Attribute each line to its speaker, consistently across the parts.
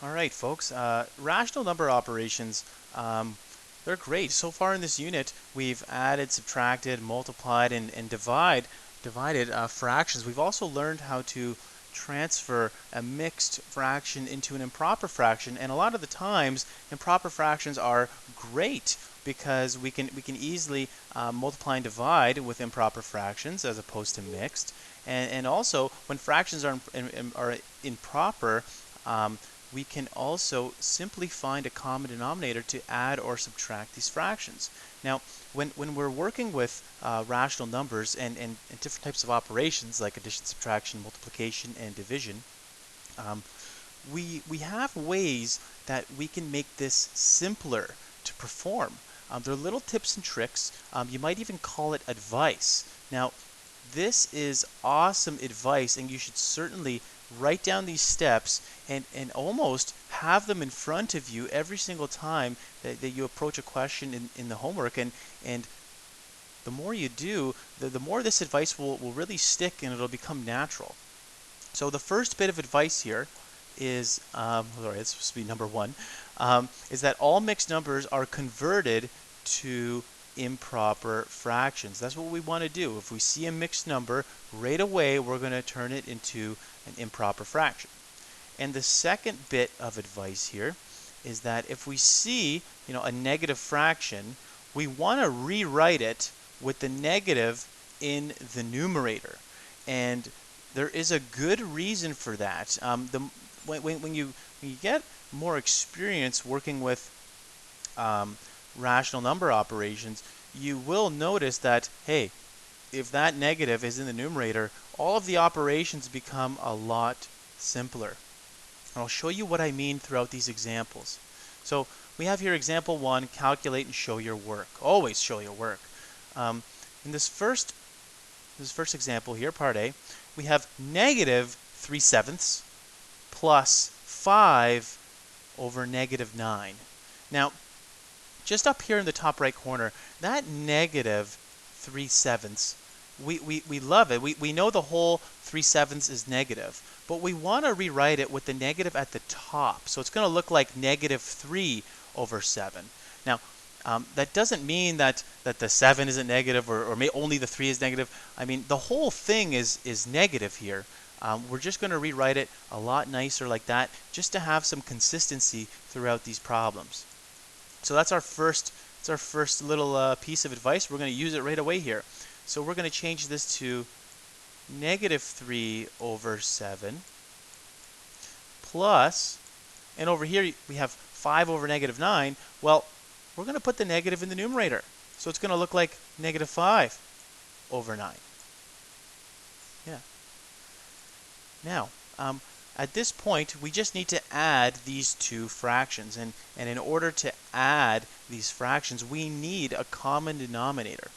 Speaker 1: All right, folks. Rational number operations, they're great. So far in this unit, we've added, subtracted, multiplied, and divided fractions. We've also learned how to transfer a mixed fraction into an improper fraction, and a lot of the times, improper fractions are great because we can easily multiply and divide with improper fractions as opposed to mixed. And also, when fractions are improper, um, we can also simply find a common denominator to add or subtract these fractions. Now, when we're working with rational numbers and different types of operations like addition, subtraction, multiplication, and division, um, we have ways that we can make this simpler to perform. There are little tips and tricks. You might even call it advice. Now, this is awesome advice, and you should certainly write down these steps and almost have them in front of you every single time that you approach a question in the homework. And the more you do, the more this advice will really stick and it'll become natural. So the first bit of advice here is, sorry, it's supposed to be number one, is that all mixed numbers are converted to improper fractions. That's what we want to do. If we see a mixed number, right away we're going to turn it into an improper fraction. And the second bit of advice here is that if we see, a negative fraction, we want to rewrite it with the negative in the numerator. And there is a good reason for that. When you get more experience working with um, rational number operations, you will notice that, hey, if that negative is in the numerator, all of the operations become a lot simpler. And I'll show you what I mean throughout these examples. So we have here example 1, calculate and show your work. Always show your work. Um, in this first example here, part A, we have negative 3/7 plus 5 over negative 9. Now, just up here in the top right corner, that negative 3/7, we love it. We know the whole 3/7 is negative, but we want to rewrite it with the negative at the top. So it's going to look like negative 3 over 7. Now, that doesn't mean that the 7 isn't negative or only the 3 is negative. I mean, the whole thing is negative here. We're just going to rewrite it a lot nicer like that just to have some consistency throughout these problems. So that's our first little piece of advice. We're going to use it right away here. So we're going to change this to negative 3 over 7 plus, and over here we have 5 over negative 9. Well, we're going to put the negative in the numerator. So it's going to look like negative 5 over 9. Yeah. Now, at this point, we just need to add these two fractions. And in order to add these fractions, we need a common denominator.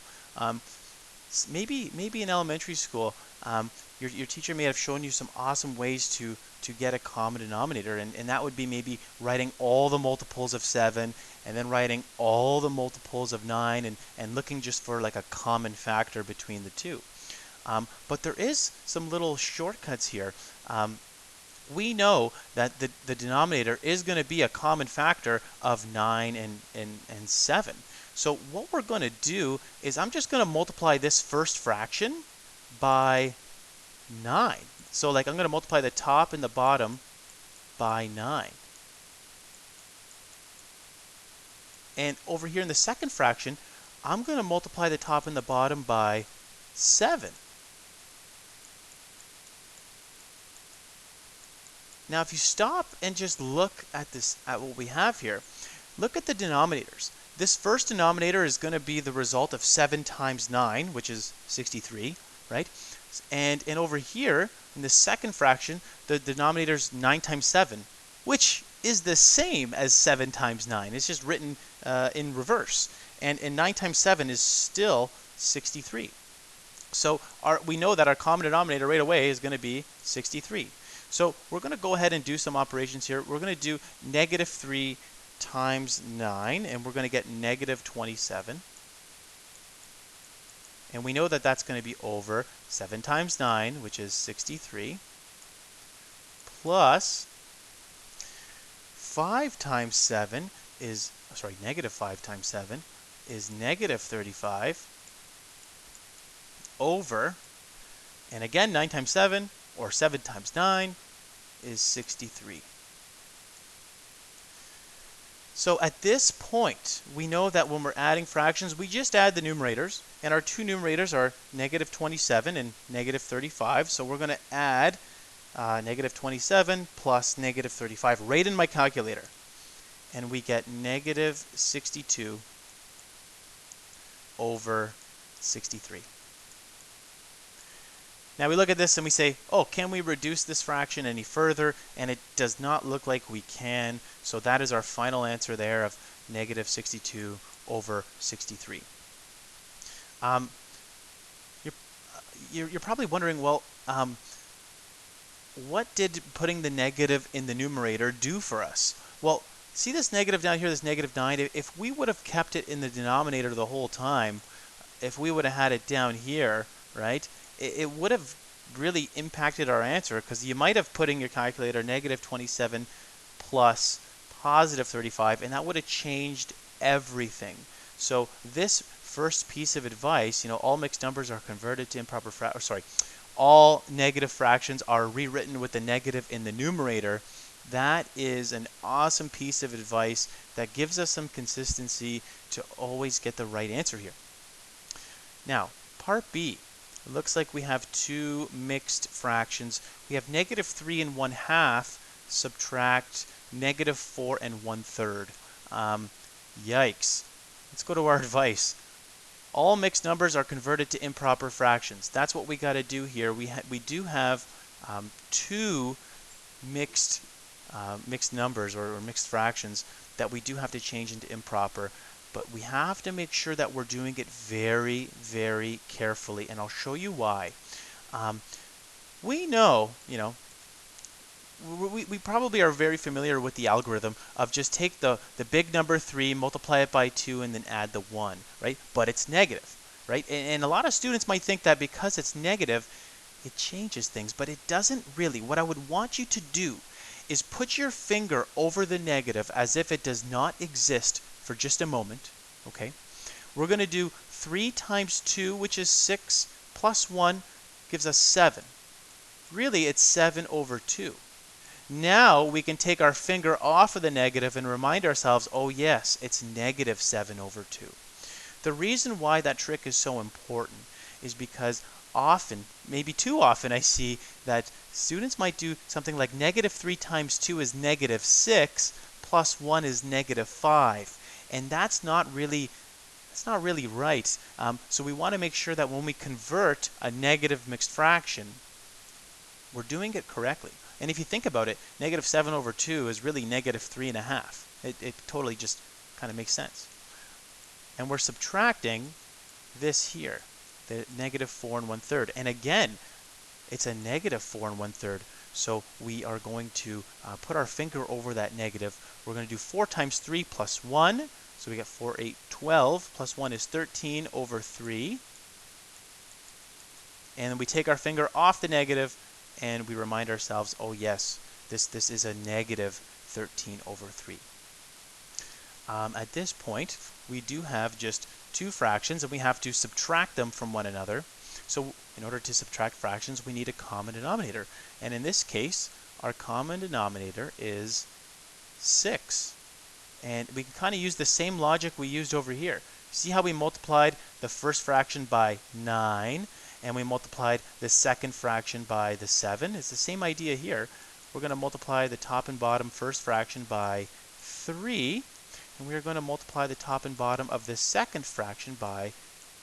Speaker 1: Maybe in elementary school, your teacher may have shown you some awesome ways to get a common denominator, and that would be maybe writing all the multiples of 7 and then writing all the multiples of 9 and looking just for like a common factor between the two. But there is some little shortcuts here. We know that the denominator is going to be a common factor of 9 and 7. So what we're going to do is I'm just going to multiply this first fraction by 9. So like I'm going to multiply the top and the bottom by 9. And over here in the second fraction, I'm going to multiply the top and the bottom by 7. Now if you stop and just look at what we have here, look at the denominators. This first denominator is going to be the result of 7 times 9, which is 63, right? And over here, in the second fraction, the denominator is 9 times 7, which is the same as 7 times 9. It's just written in reverse. And 9 times 7 is still 63. So we know that our common denominator right away is going to be 63. So we're going to go ahead and do some operations here. We're going to do negative 3 times 9, and we're going to get negative 27. And we know that that's going to be over 7 times 9, which is 63, plus 5 times 7 is, sorry, negative 5 times 7 is negative 35 over, and again, 9 times 7, or 7 times 9, is 63. So at this point, we know that when we're adding fractions, we just add the numerators, and our two numerators are negative 27 and negative 35. So we're going to add negative 27 plus negative 35 right in my calculator. And we get negative 62 over 63. Now we look at this and we say, oh, can we reduce this fraction any further? And it does not look like we can. So that is our final answer there of negative 62 over 63. You're probably wondering, well, what did putting the negative in the numerator do for us? Well, see this negative down here, this negative 9? If we would have kept it in the denominator the whole time, if we would have had it down here, right, it would have really impacted our answer, because you might have put in your calculator negative 27 plus positive 35, and that would have changed everything. So this first piece of advice, all mixed numbers are converted to improper all negative fractions are rewritten with the negative in the numerator. That is an awesome piece of advice that gives us some consistency to always get the right answer here. Now, part B. It looks like we have two mixed fractions. We have negative 3 and 1/2 subtract negative 4 and 1/3. Yikes. Let's go to our advice. All mixed numbers are converted to improper fractions. That's what we got to do here. We do have two mixed numbers or mixed fractions that we do have to change into improper. But we have to make sure that we're doing it very, very carefully, and I'll show you why. We know, we probably are very familiar with the algorithm of just take the big number 3, multiply it by 2, and then add the 1, right? But it's negative, right? And a lot of students might think that because it's negative, it changes things, but it doesn't really. What I would want you to do is put your finger over the negative as if it does not exist for just a moment, okay? We're going to do 3 times 2, which is 6, plus 1 gives us 7. Really, it's 7 over 2. Now we can take our finger off of the negative and remind ourselves, oh yes, it's negative 7 over 2. The reason why that trick is so important is because often, maybe too often, I see that students might do something like negative 3 times 2 is negative 6, plus 1 is negative 5. And that's not really right. So we want to make sure that when we convert a negative mixed fraction, we're doing it correctly. And if you think about it, negative 7 over 2 is really negative 3.5. It totally just kind of makes sense. And we're subtracting this here, the negative 4 and 1/3. And again, it's a negative 4 and 1/3. So we are going to put our finger over that negative. We're going to do 4 times 3 plus 1. So we got 4, 8, 12. Plus 1 is 13 over 3. And then we take our finger off the negative and we remind ourselves, oh yes, this is a negative 13 over 3. At this point, we do have just two fractions and we have to subtract them from one another. So in order to subtract fractions, we need a common denominator. And in this case, our common denominator is 6. And we can kind of use the same logic we used over here. See how we multiplied the first fraction by 9 and we multiplied the second fraction by the 7? It's the same idea here. We're going to multiply the top and bottom first fraction by 3, and we're going to multiply the top and bottom of the second fraction by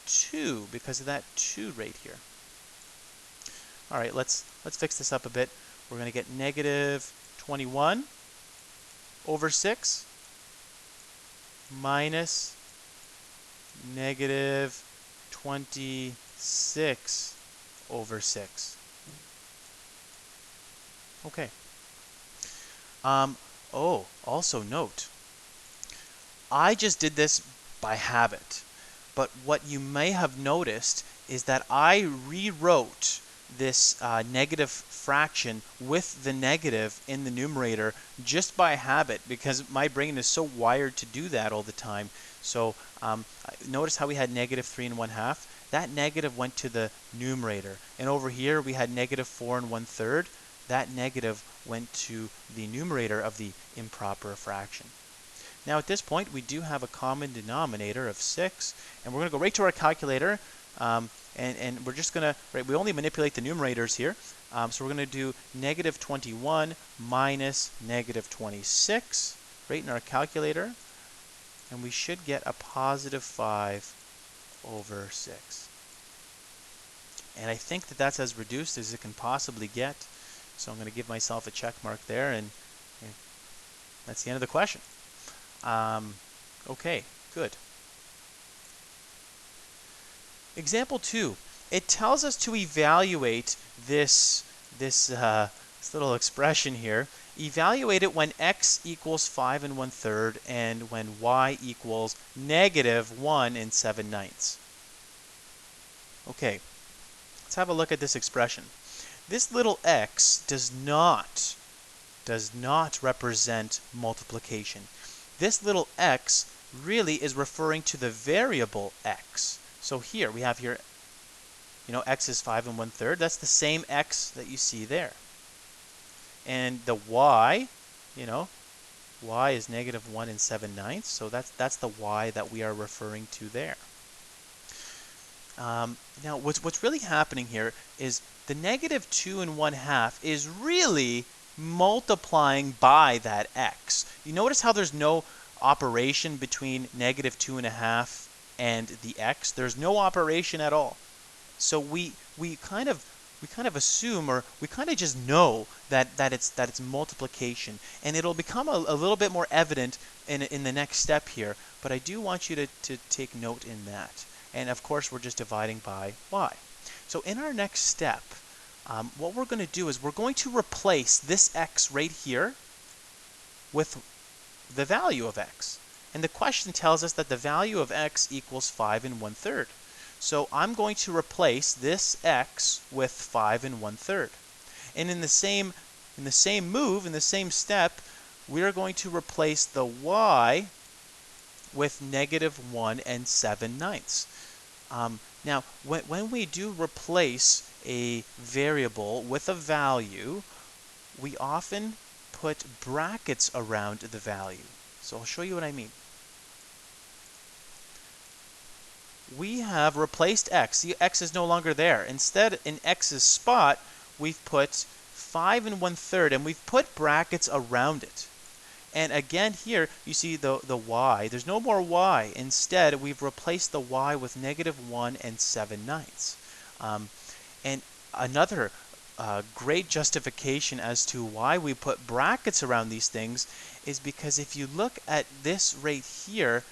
Speaker 1: 2 because of that 2 right here. All right, let's fix this up a bit. We're going to get negative 21 over 6 minus negative 26 over 6. Okay. Also note, I just did this by habit, but what you may have noticed is that I rewrote this negative fraction with the negative in the numerator just by habit, because my brain is so wired to do that all the time. So notice how we had negative 3 and 1/2. That negative went to the numerator. And over here we had negative 4 and 1/3. That negative went to the numerator of the improper fraction. Now at this point we do have a common denominator of 6, and we're going to go right to our calculator, and we're just going to, right, we only manipulate the numerators here, so we're going to do negative 21 minus negative 26 right in our calculator, and we should get a positive 5 over 6. And I think that that's as reduced as it can possibly get, so I'm going to give myself a check mark there, and that's the end of the question. Okay, good. Example 2. It tells us to evaluate this little expression here. Evaluate it when x equals 5 and 1/3 and when y equals negative 1 and 7/9. Okay, let's have a look at this expression. This little x does not represent multiplication. This little x really is referring to the variable x. So here we have here, x is 5 and 1/3. That's the same x that you see there. And the y, y is negative 1 and 7/9. So that's the y that we are referring to there. Now what's really happening here is the negative 2 and 1/2 is really multiplying by that x. You notice how there's no operation between negative 2.5 and the x. There's no operation at all. So we kind of assume, or we kind of just know that it's multiplication, and it'll become a little bit more evident in the next step here. But I do want you to take note in that. And of course, we're just dividing by y. So in our next step, what we're going to do is we're going to replace this x right here with the value of x. And the question tells us that the value of x equals 5 and 1/3. So I'm going to replace this x with 5 and 1/3. And in the same move, in the same step, we are going to replace the y with negative 1 and 7/9. Now, when we do replace a variable with a value, we often put brackets around the value. So I'll show you what I mean. We have replaced x. See, x is no longer there. Instead, in x's spot, we've put 5 and 1/3, and we've put brackets around it. And again here, you see the y. There's no more y. Instead, we've replaced the y with negative 1 and 7/9. And another great justification as to why we put brackets around these things is because if you look at this right here,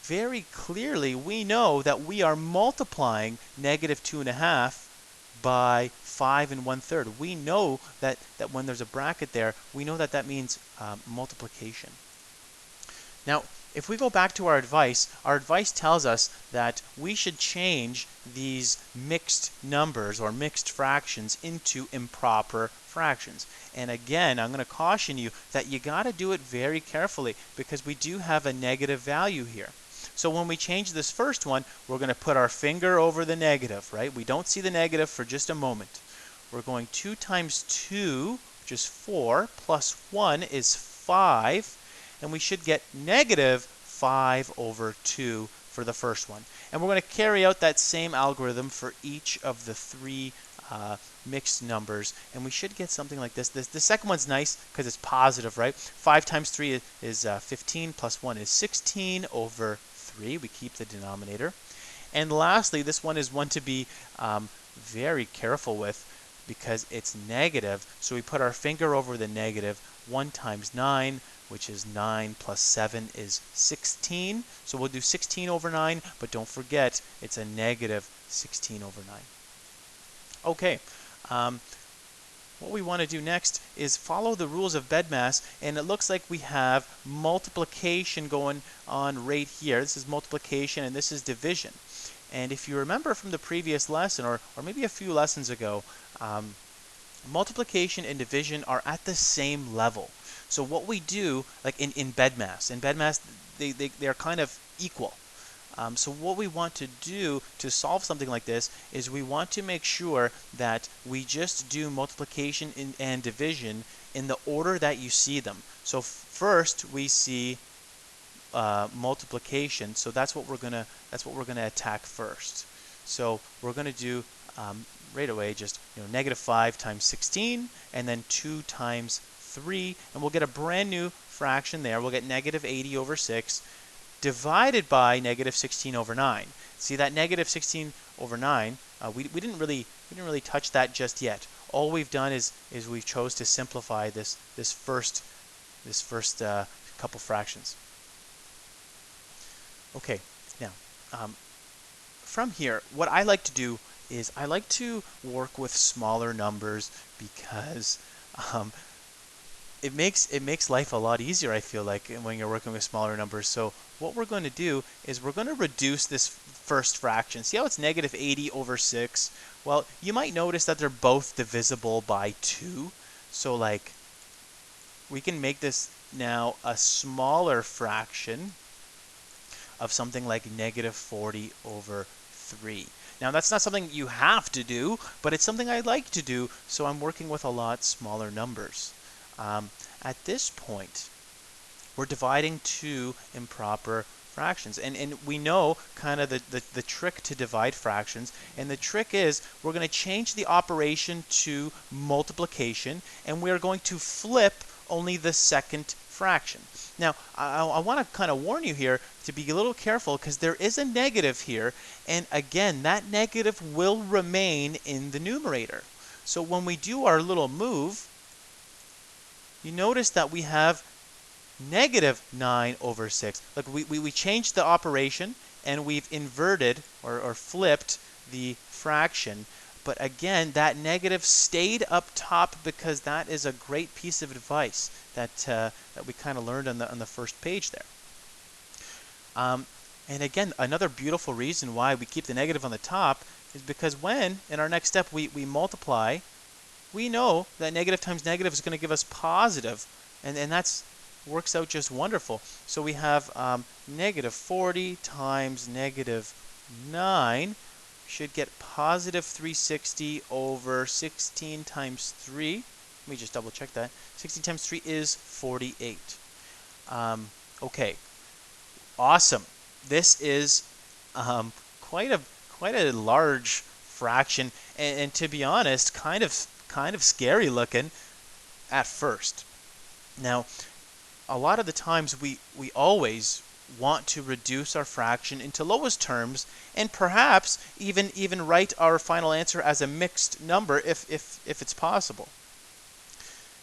Speaker 1: very clearly we know that we are multiplying negative 2.5 by 5 and 1/3. We know that when there's a bracket there, we know that means multiplication. Now, if we go back to our advice tells us that we should change these mixed numbers or mixed fractions into improper fractions. And again, I'm going to caution you that you got to do it very carefully because we do have a negative value here. So when we change this first one, we're going to put our finger over the negative, right? We don't see the negative for just a moment. We're going 2 times 2, which is 4, plus 1 is 5, and we should get negative 5 over 2 for the first one. And we're going to carry out that same algorithm for each of the 3 mixed numbers, and we should get something like this. The second one's nice because it's positive, right? 5 times 3 is 15, plus 1 is 16 over 3. We keep the denominator. And lastly, this one is one to be very careful with because it's negative. So we put our finger over the negative. 1 times 9, which is 9 plus 7 is 16. So we'll do 16 over 9, but don't forget it's a negative 16 over 9. Okay, what we want to do next is follow the rules of BEDMAS, and it looks like we have multiplication going on right here. This is multiplication and this is division. And if you remember from the previous lesson, or maybe a few lessons ago, multiplication and division are at the same level. So what we do, like in BEDMAS, they're kind of equal. So what we want to do to solve something like this is we want to make sure that we just do multiplication and division in the order that you see them. So first we see multiplication, so that's what we're gonna attack first. So we're gonna do right away just negative 5 times 16, and then 2 times 3, and we'll get a brand new fraction there. We'll get negative 80 over 6 divided by negative 16 over 9. See that negative 16 over 9? We didn't really touch that just yet. All we've done is we've chose to simplify this first couple fractions. Okay, now from here, what I like to do is I like to work with smaller numbers because it makes life a lot easier, I feel like, when you're working with smaller numbers. So what we're going to do is we're going to reduce this first fraction. See how it's negative 80 over 6? Well, you might notice that they're both divisible by 2. So like we can make this now a smaller fraction of something like negative 40 over 3. Now that's not something you have to do, but it's something I like to do, so I'm working with a lot smaller numbers. At this point, we're dividing two improper fractions, and we know kind of the trick to divide fractions, and the trick is we're going to change the operation to multiplication, and we're going to flip only the second fraction. Now, I want to kind of warn you here to be a little careful because there is a negative here, and again, that negative will remain in the numerator. So when we do our little move, you notice that we have negative 9 over 6. Look, we changed the operation and we've inverted or flipped the fraction. But again, that negative stayed up top because that is a great piece of advice that we kind of learned on the first page there. And again, another beautiful reason why we keep the negative on the top is because when, in our next step, we multiply, we know that negative times negative is going to give us positive, and that's works out just wonderful. So we have negative 40 times negative 9 should get positive 360 over 16 times 3. Let me just double check that. 16 times 3 is 48. Okay, awesome. This is quite a large fraction, and to be honest, kind of scary looking at first. Now, a lot of the times we always want to reduce our fraction into lowest terms and perhaps even write our final answer as a mixed number if it's possible.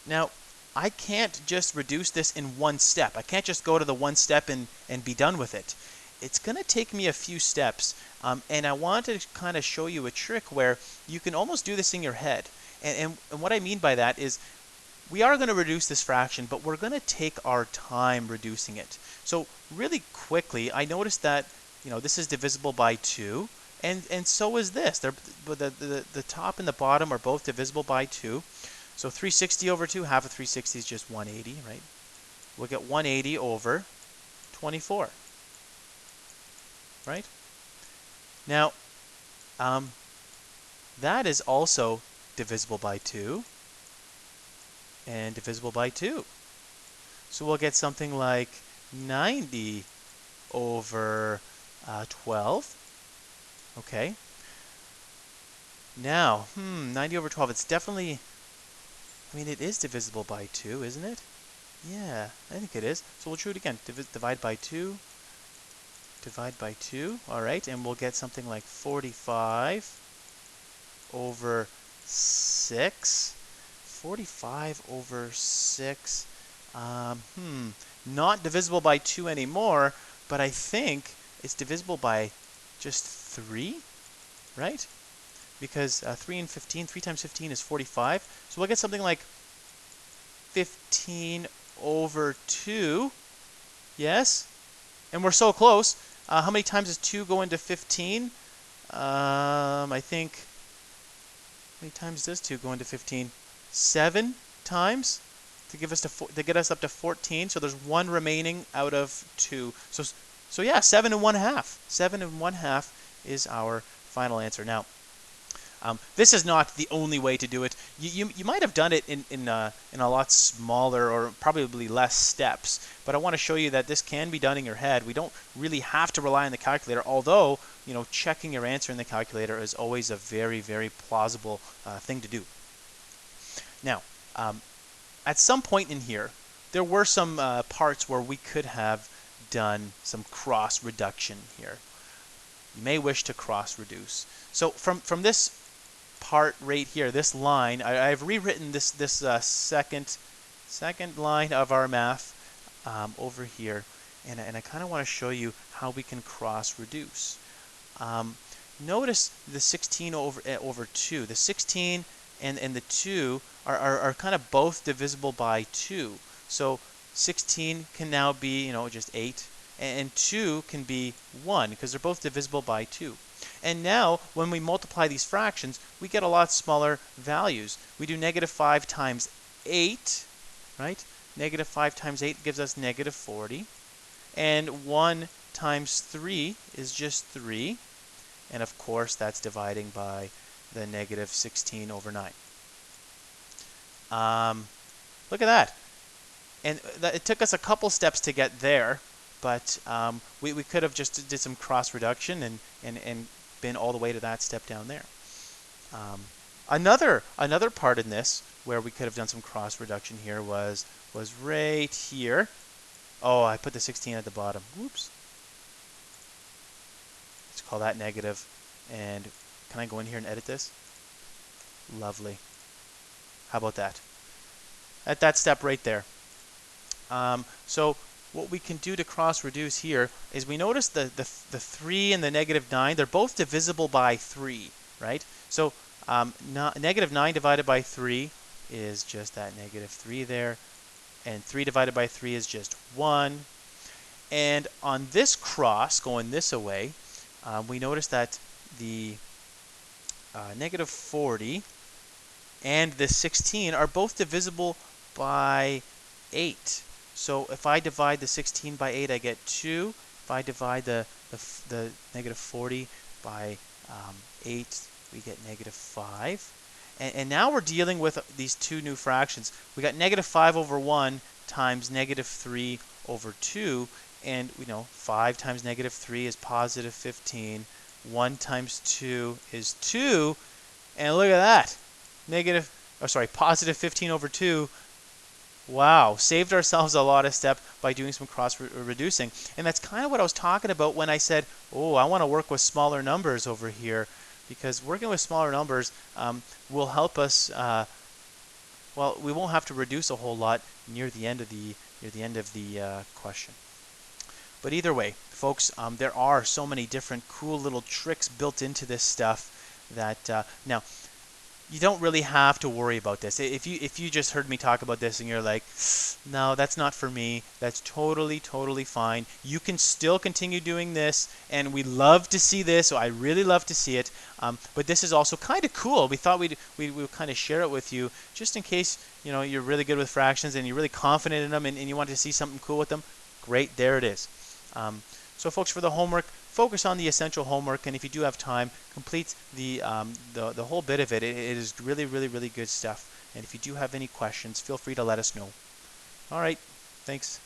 Speaker 1: Now, I can't just reduce this in one step. I can't just go to the one step and be done with it. It's going to take me a few steps, and I want to kind of show you a trick where you can almost do this in your head. And what I mean by that is we are going to reduce this fraction, but we're going to take our time reducing it. So really quickly, I noticed that this is divisible by 2, and so is this. The top and the bottom are both divisible by 2. So 360 over 2, half of 360 is just 180, right? We'll get 180 over 24, right? Now, that is also divisible by 2 and divisible by 2. So we'll get something like 90 over 12. Okay. Now, 90 over 12, it's definitely, it is divisible by 2, isn't it? Yeah, I think it is. So we'll do it again. Divide by 2. Divide by 2. All right, and we'll get something like 45 over 6. 45 over 6. Not divisible by 2 anymore, but I think it's divisible by just 3, right? Because 3 and 15, 3 times 15 is 45. So we'll get something like 15 over 2. Yes? And we're so close. How many times does 2 go into 15? I think, how many times does 2 go into 15? 7 times to give us to get us up to 14. So there's 1 remaining out of 2. So yeah, 7 and 1/2. 7 and 1/2 is our final answer. Now, this is not the only way to do it. You might have done it in a lot smaller or probably less steps, but I want to show you that this can be done in your head. We don't really have to rely on the calculator, although checking your answer in the calculator is always a very, very plausible thing to do. Now, at some point in here, there were some parts where we could have done some cross reduction here. You may wish to cross reduce. So from this part right here, this line, I've rewritten this second line of our math over here, and I kind of want to show you how we can cross reduce. Notice the 16 over 2. The 16 and the 2 are kind of both divisible by 2. So 16 can now be just 8, and 2 can be 1 because they're both divisible by 2. And now, when we multiply these fractions, we get a lot smaller values. We do -5 times 8, right? -5 times 8 gives us -40. And 1 times 3 is just 3. And of course, that's dividing by the -16 over 9. Look at that. And it took us a couple steps to get there, but we could have just did some cross reduction and been all the way to that step down there. Another part in this where we could have done some cross reduction here was right here. Oh, I put the 16 at the bottom. Whoops. Let's call that negative. And can I go in here and edit this? Lovely. How about that? At that step right there. So what we can do to cross reduce here is we notice the 3 and the -9, they're both divisible by 3, right? So -9 divided by 3 is just that -3 there, and 3 divided by 3 is just 1. And on this cross, going this way, we notice that the -40 and the 16 are both divisible by 8. So if I divide the 16 by 8, I get 2. If I divide the -40 by 8, we get -5. And now we're dealing with these two new fractions. We got -5 over 1 times -3 over 2. And 5 times -3 is positive 15. 1 times 2 is 2. And look at that. Positive 15 over 2. Wow, saved ourselves a lot of step by doing some cross reducing. And that's kind of what I was talking about when I said, oh, I want to work with smaller numbers over here, because working with smaller numbers will help us. Well, we won't have to reduce a whole lot near the end of the question. But either way, folks, there are so many different cool little tricks built into this stuff that now. You don't really have to worry about this. If you just heard me talk about this and you're like, no, that's not for me, that's totally fine. You can still continue doing this, and we love to see this. So I really love to see it. But this is also kind of cool. We thought we'd kind of share it with you, just in case you're really good with fractions and you're really confident in them, and you want to see something cool with them. Great, there it is. So folks, for the homework, focus on the essential homework, and if you do have time, complete the whole bit of it. It is really good stuff. And if you do have any questions, feel free to let us know. All right, thanks.